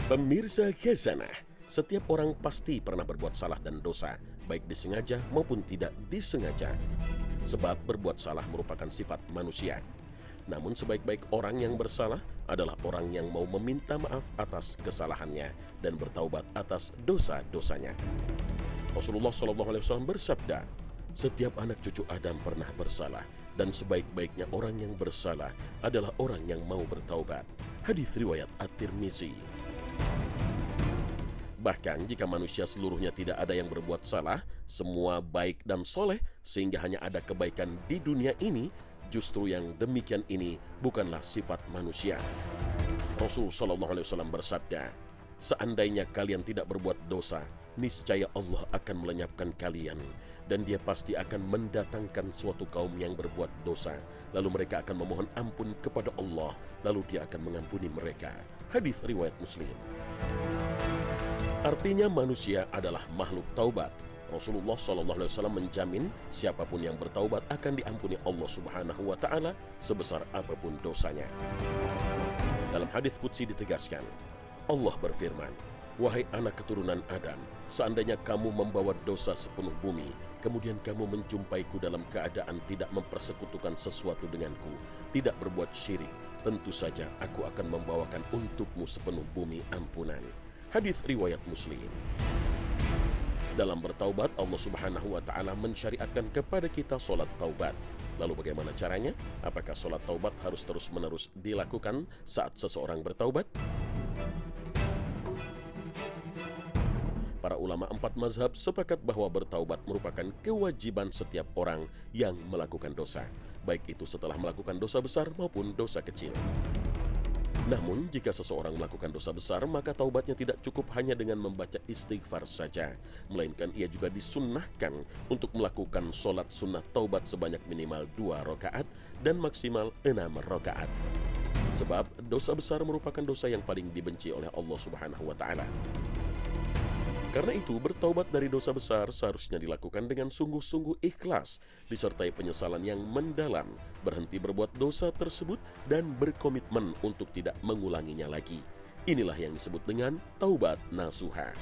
Pemirsa Khazanah, setiap orang pasti pernah berbuat salah dan dosa, baik disengaja maupun tidak disengaja. Sebab berbuat salah merupakan sifat manusia. Namun sebaik-baik orang yang bersalah adalah orang yang mau meminta maaf atas kesalahannya dan bertaubat atas dosa-dosanya. Rasulullah SAW bersabda, setiap anak cucu Adam pernah bersalah, dan sebaik-baiknya orang yang bersalah adalah orang yang mau bertaubat. Hadis riwayat At-Tirmizi. Bahkan jika manusia seluruhnya tidak ada yang berbuat salah, semua baik dan soleh, sehingga hanya ada kebaikan di dunia ini, justru yang demikian ini bukanlah sifat manusia. Rasulullah SAW bersabda, seandainya kalian tidak berbuat dosa, niscaya Allah akan melenyapkan kalian, dan Dia pasti akan mendatangkan suatu kaum yang berbuat dosa, lalu mereka akan memohon ampun kepada Allah, lalu Dia akan mengampuni mereka. Hadis riwayat Muslim. Artinya manusia adalah makhluk taubat. Rasulullah SAW menjamin siapapun yang bertaubat akan diampuni Allah Subhanahu wa Ta'ala sebesar apapun dosanya. Dalam hadis qudsi ditegaskan, Allah berfirman, wahai anak keturunan Adam, seandainya kamu membawa dosa sepenuh bumi, kemudian kamu menjumpaiku dalam keadaan tidak mempersekutukan sesuatu denganku, tidak berbuat syirik, tentu saja aku akan membawakan untukmu sepenuh bumi ampunan. Hadis riwayat Muslim. Dalam bertaubat, Allah Subhanahu wa Ta'ala mensyariatkan kepada kita solat taubat. Lalu bagaimana caranya? Apakah solat taubat harus terus-menerus dilakukan saat seseorang bertaubat? Para ulama 4 mazhab sepakat bahwa bertaubat merupakan kewajiban setiap orang yang melakukan dosa, baik itu setelah melakukan dosa besar maupun dosa kecil. Namun, jika seseorang melakukan dosa besar, maka taubatnya tidak cukup hanya dengan membaca istighfar saja, melainkan ia juga disunnahkan untuk melakukan sholat sunnah taubat sebanyak minimal 2 rakaat dan maksimal 6 rakaat. Sebab dosa besar merupakan dosa yang paling dibenci oleh Allah Subhanahu wa Ta'ala. Karena itu, bertaubat dari dosa besar seharusnya dilakukan dengan sungguh-sungguh ikhlas, disertai penyesalan yang mendalam, berhenti berbuat dosa tersebut, dan berkomitmen untuk tidak mengulanginya lagi. Inilah yang disebut dengan taubat nasuha.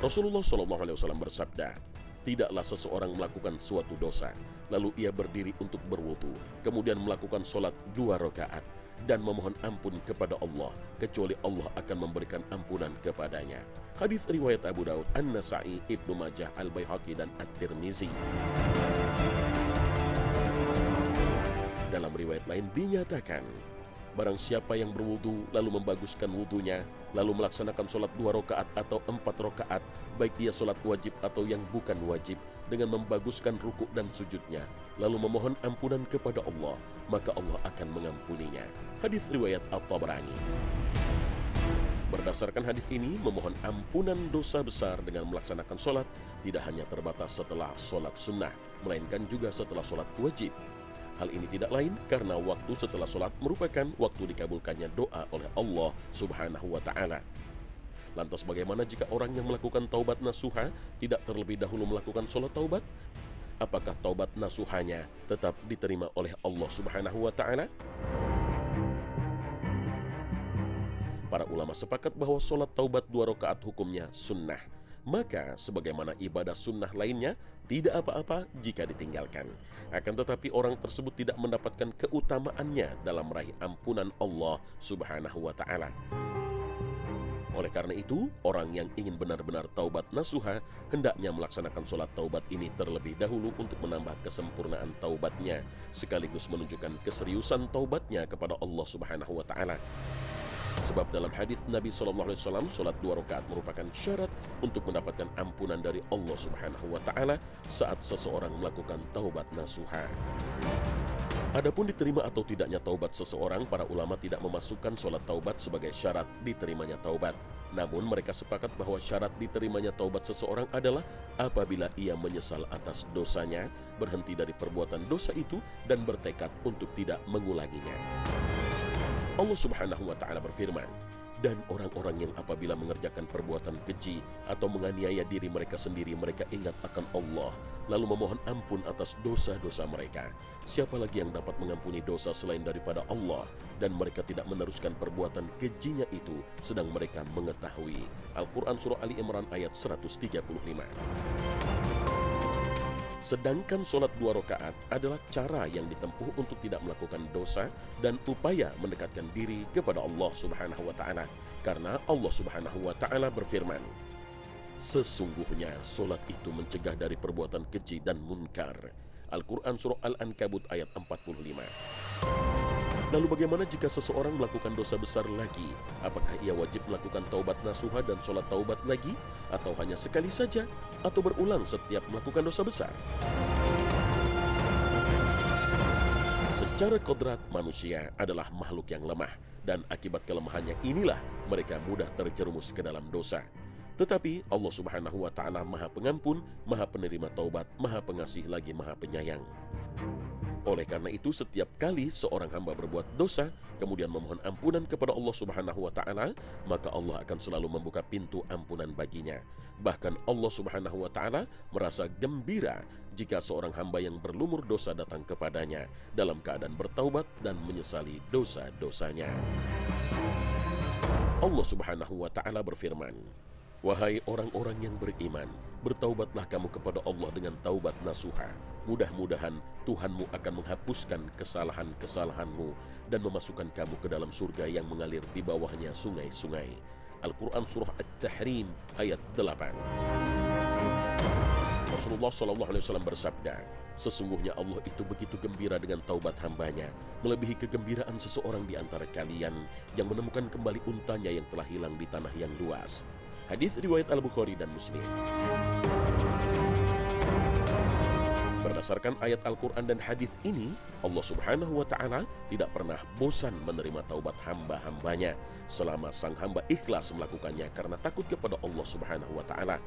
Rasulullah SAW bersabda, tidaklah seseorang melakukan suatu dosa, lalu ia berdiri untuk berwudu, kemudian melakukan sholat 2 rakaat, dan memohon ampun kepada Allah, kecuali Allah akan memberikan ampunan kepadanya. Hadis riwayat Abu Daud, An-Nasa'i, Ibnu Majah, Al-Baihaqi, dan At-Tirmizi. Dalam riwayat lain dinyatakan, barang siapa yang berwudu lalu membaguskan wudunya, lalu melaksanakan sholat 2 rakaat atau 4 rakaat, baik dia sholat wajib atau yang bukan wajib, dengan membaguskan rukuk dan sujudnya, lalu memohon ampunan kepada Allah, maka Allah akan mengampuninya. Hadis riwayat At-Tabrani. Berdasarkan hadis ini, memohon ampunan dosa besar dengan melaksanakan sholat tidak hanya terbatas setelah sholat sunnah, melainkan juga setelah sholat wajib. Hal ini tidak lain karena waktu setelah sholat merupakan waktu dikabulkannya doa oleh Allah Subhanahu wa Ta'ala. Lantas bagaimana jika orang yang melakukan taubat nasuha tidak terlebih dahulu melakukan sholat taubat? Apakah taubat nasuhanya tetap diterima oleh Allah Subhanahu wa Ta'ala? Para ulama sepakat bahwa sholat taubat 2 rakaat hukumnya sunnah. Maka sebagaimana ibadah sunnah lainnya tidak apa-apa jika ditinggalkan. Akan tetapi orang tersebut tidak mendapatkan keutamaannya dalam meraih ampunan Allah Subhanahu wa Ta'ala. Oleh karena itu, orang yang ingin benar-benar taubat nasuha hendaknya melaksanakan sholat taubat ini terlebih dahulu untuk menambah kesempurnaan taubatnya, sekaligus menunjukkan keseriusan taubatnya kepada Allah Subhanahu wa Ta'ala. Sebab dalam hadis Nabi SAW, sholat 2 rakaat merupakan syarat untuk mendapatkan ampunan dari Allah Subhanahu wa Ta'ala saat seseorang melakukan taubat nasuha. Adapun diterima atau tidaknya taubat seseorang, para ulama tidak memasukkan sholat taubat sebagai syarat diterimanya taubat. Namun mereka sepakat bahwa syarat diterimanya taubat seseorang adalah apabila ia menyesal atas dosanya, berhenti dari perbuatan dosa itu, dan bertekad untuk tidak mengulanginya. Allah Subhanahu wa Ta'ala berfirman, Dan orang-orang yang apabila mengerjakan perbuatan keji atau menganiaya diri mereka sendiri, mereka ingat akan Allah, lalu memohon ampun atas dosa-dosa mereka. Siapa lagi yang dapat mengampuni dosa selain daripada Allah? Dan mereka tidak meneruskan perbuatan kejinya itu, sedang mereka mengetahui. Al-Quran Surah Ali Imran ayat 135. Sedangkan sholat 2 rakaat adalah cara yang ditempuh untuk tidak melakukan dosa dan upaya mendekatkan diri kepada Allah Subhanahu wa Ta'ala. Karena Allah Subhanahu wa Ta'ala berfirman, sesungguhnya sholat itu mencegah dari perbuatan keji dan munkar. Al-Quran Surah Al-Ankabut ayat 45. Lalu bagaimana jika seseorang melakukan dosa besar lagi? Apakah ia wajib melakukan taubat nasuha dan sholat taubat lagi? Atau hanya sekali saja? Atau berulang setiap melakukan dosa besar? Secara kodrat, manusia adalah makhluk yang lemah. Dan akibat kelemahannya inilah mereka mudah terjerumus ke dalam dosa. Tetapi Allah Subhanahu wa Ta'ala Maha Pengampun, Maha Penerima Taubat, Maha Pengasih lagi Maha Penyayang. Oleh karena itu, setiap kali seorang hamba berbuat dosa, kemudian memohon ampunan kepada Allah Subhanahu wa Ta'ala, maka Allah akan selalu membuka pintu ampunan baginya. Bahkan Allah Subhanahu wa Ta'ala merasa gembira jika seorang hamba yang berlumur dosa datang kepadanya dalam keadaan bertaubat dan menyesali dosa-dosanya. Allah Subhanahu wa Ta'ala berfirman, wahai orang-orang yang beriman, bertaubatlah kamu kepada Allah dengan taubat nasuha. Mudah-mudahan Tuhanmu akan menghapuskan kesalahan-kesalahanmu dan memasukkan kamu ke dalam surga yang mengalir di bawahnya sungai-sungai. Al-Quran Surah At-Tahrim ayat 8. Rasulullah SAW bersabda, sesungguhnya Allah itu begitu gembira dengan taubat hambanya, melebihi kegembiraan seseorang di antara kalian yang menemukan kembali untanya yang telah hilang di tanah yang luas. Hadis riwayat Al-Bukhari dan Muslim. Berdasarkan ayat Al-Quran dan hadis ini, Allah Subhanahu wa Ta'ala tidak pernah bosan menerima taubat hamba-hambanya selama sang hamba ikhlas melakukannya karena takut kepada Allah Subhanahu wa Ta'ala.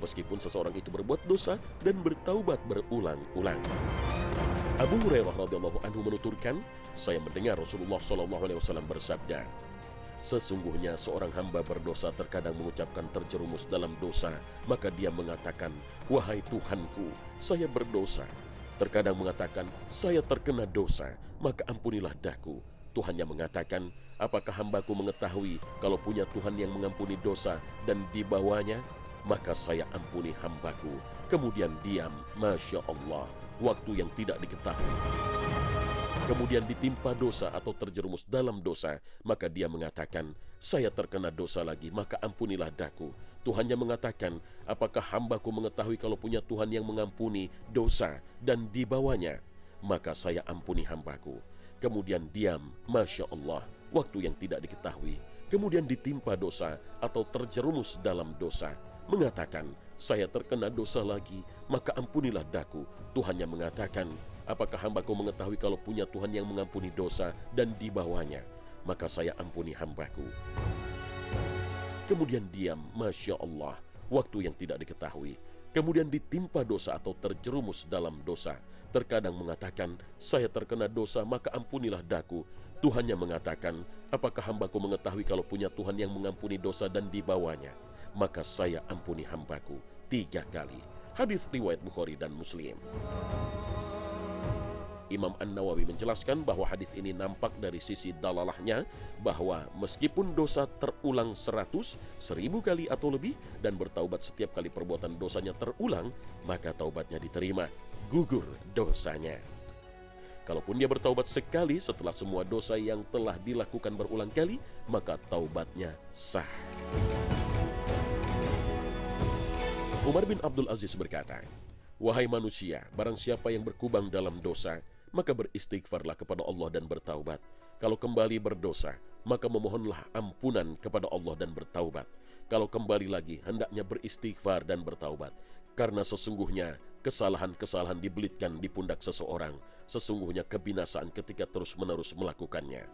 Meskipun seseorang itu berbuat dosa dan bertaubat berulang-ulang. Abu Hurairah radhiyallahu anhu menuturkan, saya mendengar Rasulullah SAW bersabda, sesungguhnya seorang hamba berdosa terkadang mengucapkan terjerumus dalam dosa, maka dia mengatakan, wahai Tuhanku, saya berdosa. Terkadang mengatakan, saya terkena dosa, maka ampunilah daku. Tuhannya mengatakan, apakah hambaku mengetahui kalau punya Tuhan yang mengampuni dosa dan dibawanya? Maka saya ampuni hambaku. Kemudian diam, Masya Allah, waktu yang tidak diketahui. Kemudian ditimpa dosa atau terjerumus dalam dosa, maka dia mengatakan, saya terkena dosa lagi, maka ampunilah daku. Tuhannya mengatakan, apakah hambaku mengetahui kalau punya Tuhan yang mengampuni dosa dan dibawanya? Maka saya ampuni hambaku. Kemudian diam, Masya Allah, waktu yang tidak diketahui. Kemudian ditimpa dosa atau terjerumus dalam dosa, mengatakan, saya terkena dosa lagi, maka ampunilah daku. Tuhannya mengatakan, apakah hambaku mengetahui kalau punya Tuhan yang mengampuni dosa dan dibawanya? Maka saya ampuni hambaku. Kemudian diam, Masya Allah, waktu yang tidak diketahui. Kemudian ditimpa dosa atau terjerumus dalam dosa. Terkadang mengatakan, saya terkena dosa, maka ampunilah daku. Tuhannya mengatakan, apakah hambaku mengetahui kalau punya Tuhan yang mengampuni dosa dan dibawanya? Maka saya ampuni hambaku 3 kali. Hadis riwayat Bukhari dan Muslim. Imam An-Nawawi menjelaskan bahwa hadis ini nampak dari sisi dalalahnya bahwa meskipun dosa terulang 100, 1000 kali atau lebih dan bertaubat setiap kali perbuatan dosanya terulang, maka taubatnya diterima, gugur dosanya. Kalaupun dia bertaubat sekali setelah semua dosa yang telah dilakukan berulang kali, maka taubatnya sah. Umar bin Abdul Aziz berkata, wahai manusia, barang siapa yang berkubang dalam dosa, maka beristighfarlah kepada Allah dan bertaubat. Kalau kembali berdosa, maka memohonlah ampunan kepada Allah dan bertaubat. Kalau kembali lagi, hendaknya beristighfar dan bertaubat. Karena sesungguhnya kesalahan-kesalahan dibelitkan di pundak seseorang. Sesungguhnya kebinasaan ketika terus-menerus melakukannya.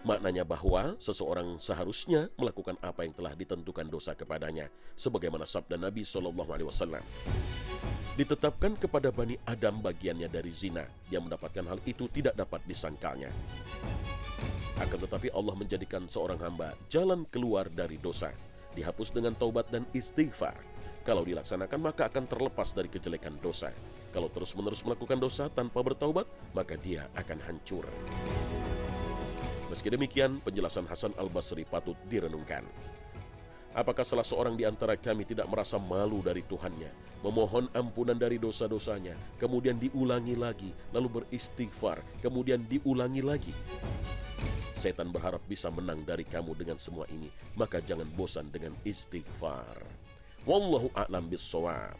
Maknanya bahwa seseorang seharusnya melakukan apa yang telah ditentukan dosa kepadanya, sebagaimana sabda Nabi SAW. Ditetapkan kepada Bani Adam bagiannya dari zina, dia mendapatkan hal itu tidak dapat disangkalnya. Akan tetapi Allah menjadikan seorang hamba jalan keluar dari dosa, dihapus dengan taubat dan istighfar. Kalau dilaksanakan maka akan terlepas dari kejelekan dosa. Kalau terus-menerus melakukan dosa tanpa bertaubat, maka dia akan hancur. Meski demikian, penjelasan Hasan Al-Basri patut direnungkan. Apakah salah seorang di antara kami tidak merasa malu dari Tuhannya, memohon ampunan dari dosa-dosanya, kemudian diulangi lagi, lalu beristighfar, kemudian diulangi lagi? Setan berharap bisa menang dari kamu dengan semua ini, maka jangan bosan dengan istighfar. Wallahu a'lam bissawab.